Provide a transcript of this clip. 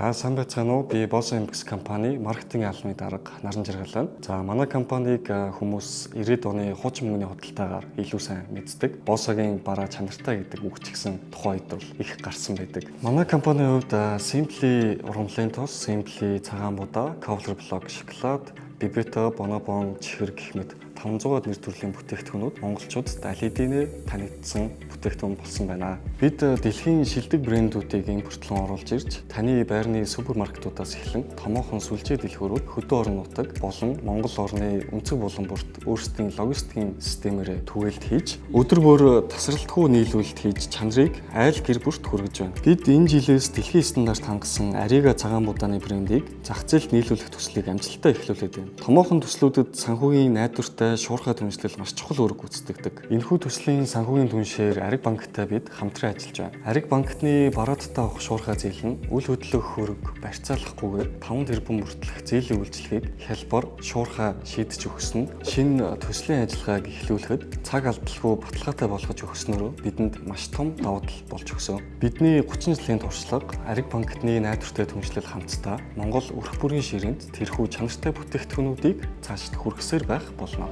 За сайн байцгаана уу? Би Boson MX компани маркетинг албаны дарга Наран Жаргалаа. За манай компанийг хүмүүс 90-ад оны хуучин мөнгөний худалдаагаар илүү сайн мэддэг. Boson-гийн бараа чанартай гэдэг үг ч гэсэн тухайн үед бол их гарсан байдаг. Манай компанийн хувьд Simply ургамлын тус, Simply цагаан будаа, Cover Block шоколад, Bibito, Bonobon чихэр гэх мэт 500-аад нэр төрлийн бүтээгдэхүүнүүд монголчуудад аль хэдийнэ танигдсан бүтээгдэхүүн болсон байна. Бид дэлхийн шилдэг брэндүүдийг импортлон оруулж ирж, таны байрны супермаркетуудаас эхлэн томоохон сүлжээ дэлгүүрүүд, хөдөө орон нутаг болон Монгол орны өнцөг булан бүрт өөрсдийн логистикийн системээр түгээлт хийж, өдөр бүр тасралтгүй нийлүүлэлт хийж чанарыг айл гэр бүрт хүргэж байна. Бид энэ жилээс дэлхийн стандарт хангасан Арига цагаан будааны брендийг зах зээлд нийлүүлэх төслийг амжилттай эхлүүлээд байна. Томоохон төслүүдэд санхүүгийн найдвартай шуурхай түншлэл маш чухал үүрэг гүйцэтгэдэг. Энэхүү төслийн санхүүгийн түншээр Ариг банктай бид хамтран ажиллаж байна. Ариг банкны бараадтай авах шуурхай зээл нь үл хөдлөх хөрөг барьцаалахгүйгээр 5 тэрбум хүртэлх зээлийн үйлчлэгийг хялбар шуурхай шийдэж өгсөн. Шинэ төслийн ажиллагааг эхлүүлэхэд цаг алдалгүй баталгаатай болгож өгснөөрөө бидэнд маш том давуу тал болж өгсөн. Бидний 30 жилийн туршлага Ариг банкны найдвартай түншлэл хамтдаа Монгол өрх бүрийн ширээнд тэрхүү чанартай бүтээгдэхүүнүүдийг цаашид хүргэсээр байх болно.